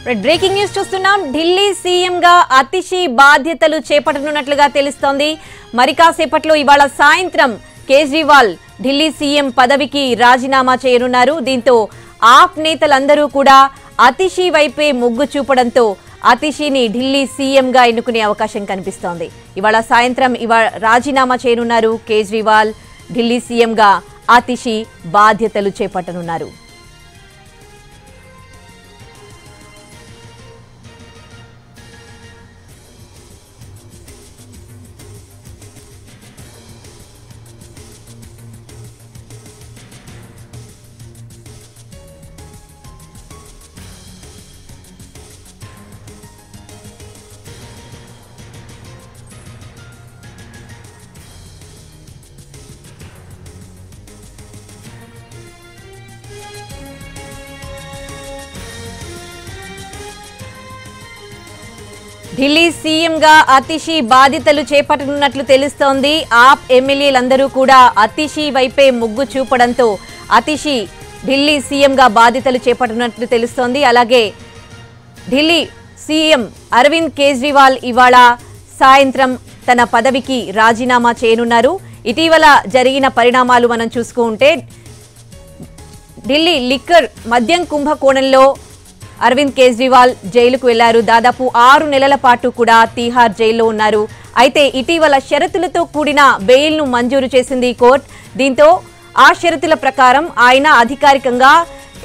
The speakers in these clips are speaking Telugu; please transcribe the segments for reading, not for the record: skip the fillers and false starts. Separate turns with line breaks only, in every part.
బ్రేకింగ్ న్యూస్ చూస్తున్నాం. ఢిల్లీ సీఎం గా అతిషి బాధ్యతలు చేపట్టనున్నట్లుగా తెలుస్తోంది. మరి కాసేపట్లో ఇవాళ సాయంత్రం కేజ్రీవాల్ ఢిల్లీ సీఎం పదవికి రాజీనామా చేయనున్నారు. దీంతో ఆప్ నేతలందరూ కూడా అతిషి వైపే మొగ్గు చూపడంతో అతిషిని ఢిల్లీ సీఎం గా ఎన్నుకునే అవకాశం కనిపిస్తోంది. ఇవాళ సాయంత్రం రాజీనామా చేయనున్నారు కేజ్రీవాల్. ఢిల్లీ సీఎం గా అతిషి బాధ్యతలు చేపట్టనున్నారు. ఢిల్లీ సీఎం గా అతిషి బాధ్యతలు చేపట్టనున్నట్లు తెలుస్తోంది. ఆప్ ఎమ్మెల్యేలందరూ కూడా అతిషి వైపే మొగ్గు చూపడంతో అతిషి ఢిల్లీ సీఎం గా బాధ్యతలు చేపట్టనున్నట్లు తెలుస్తోంది. అలాగే ఢిల్లీ సీఎం అరవింద్ కేజ్రీవాల్ ఇవాళ సాయంత్రం తన పదవికి రాజీనామా చేయనున్నారు. ఇటీవల జరిగిన పరిణామాలు మనం చూసుకుంటే ఢిల్లీ లిక్కర్ మద్యం కుంభకోణంలో అరవింద్ కేజ్రీవాల్ జైలుకు వెళ్లారు. దాదాపు 6 నెలల పాటు కూడా తీహార్ జైల్లో ఉన్నారు. అయితే ఇటీవల షరతులతో కూడిన బెయిల్ను మంజూరు చేసింది కోర్టు. దీంతో ఆ షరతుల ప్రకారం ఆయన అధికారికంగా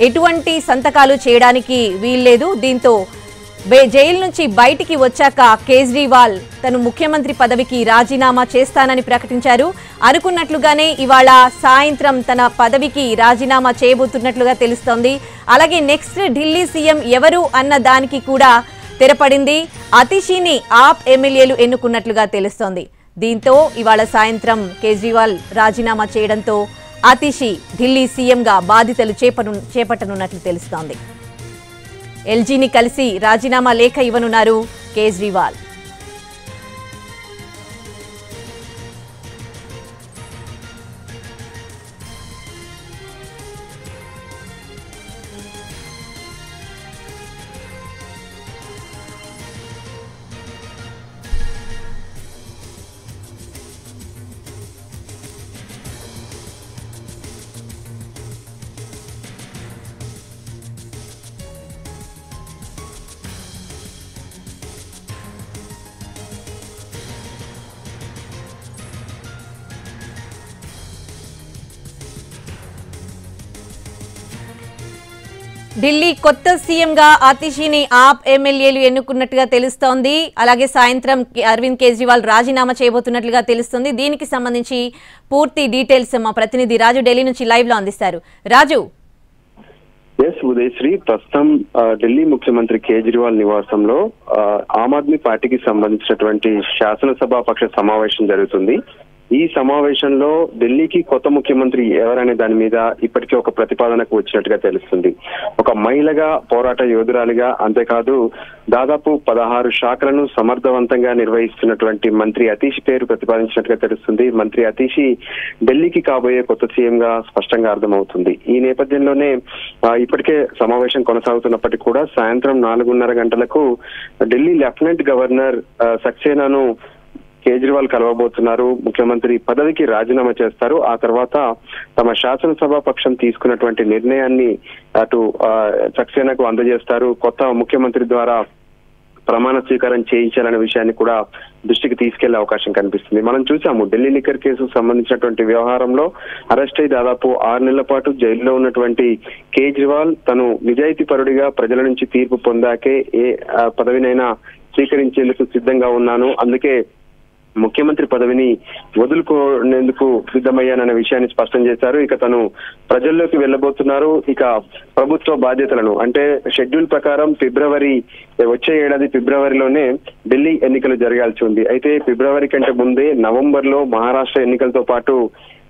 ఎటువంటి సంతకాలు చేయడానికి వీల్లేదు. దీంతో జైలు నుంచి బయటికి వచ్చాక కేజ్రీవాల్ తను ముఖ్యమంత్రి పదవికి రాజీనామా చేస్తానని ప్రకటించారు. అనుకున్నట్లుగానే ఇవాళ సాయంత్రం తన పదవికి రాజీనామా చేయబోతున్నట్లుగా తెలుస్తోంది. అలాగే నెక్స్ట్ ఢిల్లీ సీఎం ఎవరు అన్న దానికి కూడా తెరపడింది. అతిషిని ఆప్ ఎమ్మెల్యేలు ఎన్నుకున్నట్లుగా తెలుస్తోంది. దీంతో ఇవాళ సాయంత్రం కేజ్రీవాల్ రాజీనామా చేయడంతో అతిషి ఢిల్లీ సీఎంగా బాధ్యతలు చేపట్టనున్నట్లు తెలుస్తోంది. ఎల్జీని కలిసి రాజీనామా లేఖ ఇవ్వనున్నారు కేజ్రీవాల్. ఢిల్లీ కొత్త సీఎం గా అతిషిని ఆప్ ఎమ్మెల్యేలు ఎన్నుకున్నట్టుగా తెలుస్తోంది. అలాగే సాయంత్రం అరవింద్ కేజ్రీవాల్ రాజీనామా చేయబోతున్నట్లుగా తెలుస్తుంది. దీనికి సంబంధించి పూర్తి డీటెయిల్స్ మా ప్రతినిధి రాజు ఢిల్లీ నుంచి లైవ్ లో అందిస్తారు. రాజు.
ఉదయశ్రీ, ప్రస్తుతం ఢిల్లీ ముఖ్యమంత్రి కేజ్రీవాల్ నివాసంలో ఆమ్ ఆద్మీ పార్టీకి సంబంధించినటువంటి శాసనసభాపక్ష సమావేశం జరుగుతుంది. ఈ సమావేశంలో ఢిల్లీకి కొత్త ముఖ్యమంత్రి ఎవరనే దాని మీద ఇప్పటికే ఒక ప్రతిపాదనకు వచ్చినట్టుగా తెలుస్తుంది. ఒక మహిళగా, పోరాట యోధురాలిగా, అంతేకాదు దాదాపు 16 శాఖలను సమర్థవంతంగా నిర్వహిస్తున్నటువంటి మంత్రి అతిషి పేరు ప్రతిపాదించినట్టుగా తెలుస్తుంది. మంత్రి అతిషి ఢిల్లీకి కాబోయే కొత్త సీఎం గా స్పష్టంగా అర్థమవుతుంది. ఈ నేపథ్యంలోనే ఇప్పటికే సమావేశం కొనసాగుతున్నప్పటికీ కూడా సాయంత్రం 4:30 గంటలకు ఢిల్లీ లెఫ్టినెంట్ గవర్నర్ సక్సేనాను కేజ్రీవాల్ కలవబోతున్నారు. ముఖ్యమంత్రి పదవికి రాజీనామా చేస్తారు. ఆ తర్వాత తమ శాసనసభ పక్షం తీసుకున్నటువంటి నిర్ణయాన్ని అటు సక్సేనాకు అందజేస్తారు. కొత్త ముఖ్యమంత్రి ద్వారా ప్రమాణ స్వీకారం చేయించాలనే విషయాన్ని కూడా దృష్టికి తీసుకెళ్లే అవకాశం కనిపిస్తుంది. మనం చూసాము ఢిల్లీ లిక్కర్ కేసుకు సంబంధించినటువంటి వ్యవహారంలో అరెస్ట్ అయి దాదాపు 6 నెలల పాటు జైల్లో ఉన్నటువంటి కేజ్రీవాల్ తను నిజాయితీ పరుడిగా ప్రజల నుంచి తీర్పు పొందాకే ఏ పదవినైనా స్వీకరించేందుకు సిద్ధంగా ఉన్నాను, అందుకే ముఖ్యమంత్రి పదవిని వదులుకునేందుకు సిద్ధమయ్యానన్న విషయాన్ని స్పష్టం చేశారు. ఇక తను ప్రజల్లోకి వెళ్లబోతున్నారు. ఇక ప్రభుత్వ బాధ్యతలను అంటే షెడ్యూల్ ప్రకారం వచ్చే ఏడాది ఫిబ్రవరిలోనే ఢిల్లీ ఎన్నికలు జరగాల్సి ఉంది. అయితే ఫిబ్రవరి కంటే ముందే నవంబర్లో మహారాష్ట్ర ఎన్నికలతో పాటు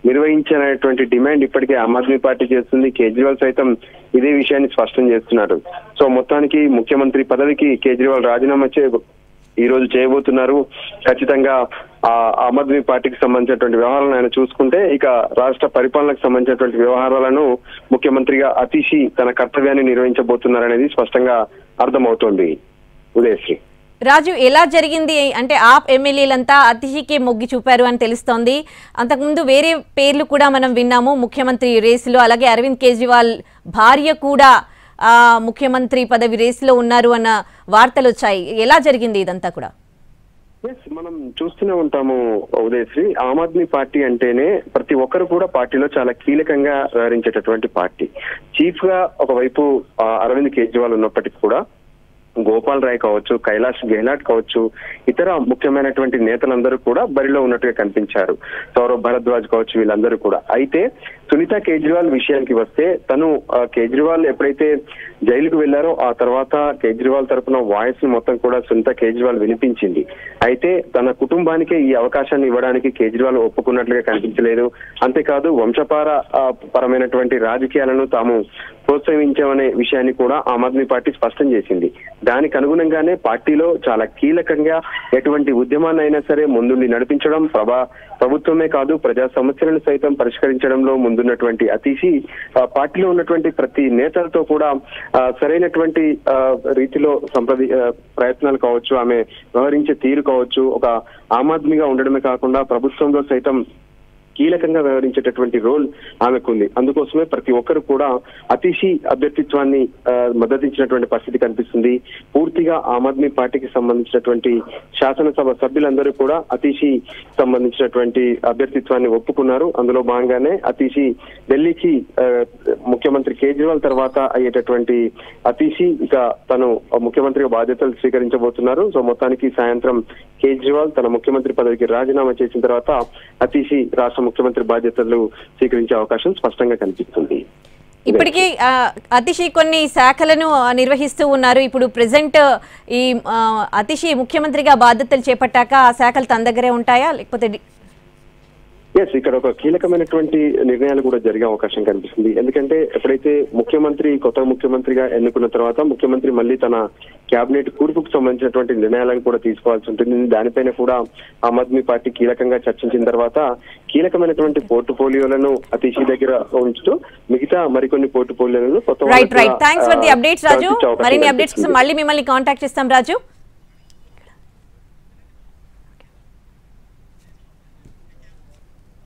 నిర్వహించినటువంటి డిమాండ్ ఇప్పటికే ఆమ్ ఆద్మీ పార్టీ చేస్తుంది. కేజ్రీవాల్ సైతం ఇదే విషయాన్ని స్పష్టం చేస్తున్నారు. సో మొత్తానికి ముఖ్యమంత్రి పదవికి కేజ్రీవాల్ రాజీనామా ఈ రోజు చేయబోతున్నారు. ఖచ్చితంగా ఆమ్ ఆద్మీ పార్టీకి సంబంధించినటువంటి వ్యవహారాలను ఆయన చూసుకుంటే ఇక రాష్ట్ర పరిపాలనకు సంబంధించినటువంటి వ్యవహారాలను ముఖ్యమంత్రిగా అతిషి తన కర్తవ్యాన్ని నిర్వహించబోతున్నారనేది స్పష్టంగా అర్థమవుతోంది ఉదయశ్రీ.
రాజు, ఎలా జరిగింది అంటే ఆప్ ఎమ్మెల్యేలంతా అతిశీకి మొగ్గి చూపారు అని తెలుస్తోంది. అంతకుముందు వేరే పేర్లు కూడా మనం విన్నాము ముఖ్యమంత్రి రేసులో. అలాగే అరవింద్ కేజ్రీవాల్ భార్య కూడా ముఖ్యమంత్రి పదవి రేసులో ఉన్నారు అన్న వార్తలు వచ్చాయి. ఎలా జరిగింది ఇదంతా కూడా?
మనం చూస్తూనే ఉంటాము ఉదయశ్రీ, ఆమ్ ఆద్మీ పార్టీ అంటేనే ప్రతి ఒక్కరు కూడా పార్టీలో చాలా కీలకంగా వ్యవహరించేటటువంటి పార్టీ. చీఫ్ గా ఒకవైపు అరవింద్ కేజ్రీవాల్ ఉన్నప్పటికీ కూడా గోపాల్ రాయ్ కావచ్చు, కైలాష్ గెహ్లాట్ కావచ్చు, ఇతర ముఖ్యమైనటువంటి నేతలందరూ కూడా బరిలో ఉన్నట్టుగా కనిపించారు. సౌరవ్ భరద్వాజ్ కావచ్చు, వీళ్ళందరూ కూడా. అయితే సునీత కేజ్రీవాల్ విషయానికి వస్తే, తను కేజ్రీవాల్ ఎప్పుడైతే జైలుకు వెళ్లారో ఆ తర్వాత కేజ్రీవాల్ తరఫున వాయిస్ ని మొత్తం కూడా సునీత కేజ్రీవాల్ వినిపించింది. అయితే తన కుటుంబానికే ఈ అవకాశాన్ని ఇవ్వడానికి కేజ్రీవాల్ ఒప్పుకున్నట్లుగా కనిపించలేదు. అంతేకాదు వంశపార పరమైనటువంటి రాజకీయాలను తాము ప్రోత్సహించామనే విషయాన్ని కూడా ఆమ్ ఆద్మీ పార్టీ స్పష్టం చేసింది. దానికి అనుగుణంగానే పార్టీలో చాలా కీలకంగా ఎటువంటి ఉద్యమాన్ని అయినా సరే ముందుండి నడిపించడం, ప్రభుత్వమే కాదు ప్రజా సమస్యలను సైతం పరిష్కరించడంలో ముందున్నటువంటి అతీషి పార్టీలో ఉన్నటువంటి ప్రతి నేతలతో కూడా సరైనటువంటి రీతిలో ప్రయత్నాలు కావచ్చు, ఆమె వ్యవహరించే తీరు కావచ్చు, ఒక ఆమ్ ఆద్మీగా ఉండడమే కాకుండా ప్రభుత్వంలో సైతం కీలకంగా వ్యవహరించేటటువంటి రోల్ ఆమెకుంది. అందుకోసమే ప్రతి ఒక్కరు కూడా అతీషి అభ్యర్థిత్వాన్ని మద్దతించినటువంటి పరిస్థితి కనిపిస్తుంది. పూర్తిగా ఆమ్ ఆద్మీ పార్టీకి సంబంధించినటువంటి శాసనసభ సభ్యులందరూ కూడా అతీషి సంబంధించినటువంటి అభ్యర్థిత్వాన్ని ఒప్పుకున్నారు. అందులో భాగంగానే అతీషి ఢిల్లీకి ముఖ్యమంత్రి కేజ్రీవాల్ తర్వాత అయ్యేటటువంటి అతీషి ఇక తను ముఖ్యమంత్రిగా బాధ్యతలు స్వీకరించబోతున్నారు. సో మొత్తానికి సాయంత్రం కేజ్రీవాల్ తన ముఖ్యమంత్రి పదవికి రాజీనామా చేసిన తర్వాత అతీషి రాష్ట్ర ముఖ్యమంత్రి బాధ్యతలు స్వీకరించే అవకాశం స్పష్టంగా కనిపిస్తుంది.
ఇప్పటికీ అతిషి కొన్ని శాఖలను నిర్వహిస్తూ ఉన్నారు. ఇప్పుడు ప్రెసెంట్ ఈ అతిషి ముఖ్యమంత్రిగా బాధ్యతలు చేపట్టాక ఆ శాఖలు తన దగ్గరే ఉంటాయా లేకపోతే?
ఇక్కడ ఒక కీలకమైనటువంటి నిర్ణయాలు కూడా జరిగే అవకాశం కనిపిస్తుంది. ఎందుకంటే ఎప్పుడైతే కొత్త ముఖ్యమంత్రిగా ఎన్నుకున్న తర్వాత ముఖ్యమంత్రి మళ్ళీ తన కేబినెట్ కూర్పుకు సంబంధించినటువంటి నిర్ణయాలను కూడా తీసుకోవాల్సి ఉంటుంది. దానిపైన కూడా ఆమ్ ఆద్మీ పార్టీ కీలకంగా చర్చించిన తర్వాత కీలకమైనటువంటి పోర్ట్ఫోలియోలను అతీషి దగ్గర ఉంచుతూ మిగతా మరికొన్ని పోర్ట్ఫోలియోలను
థ్యాంక్స్ ఫర్ ది అప్డేట్స్ రాజు. మరిన్ని అప్డేట్స్ కోసం మళ్ళీ మిమ్మల్ని కాంటాక్ట్ చేస్తాం రాజు.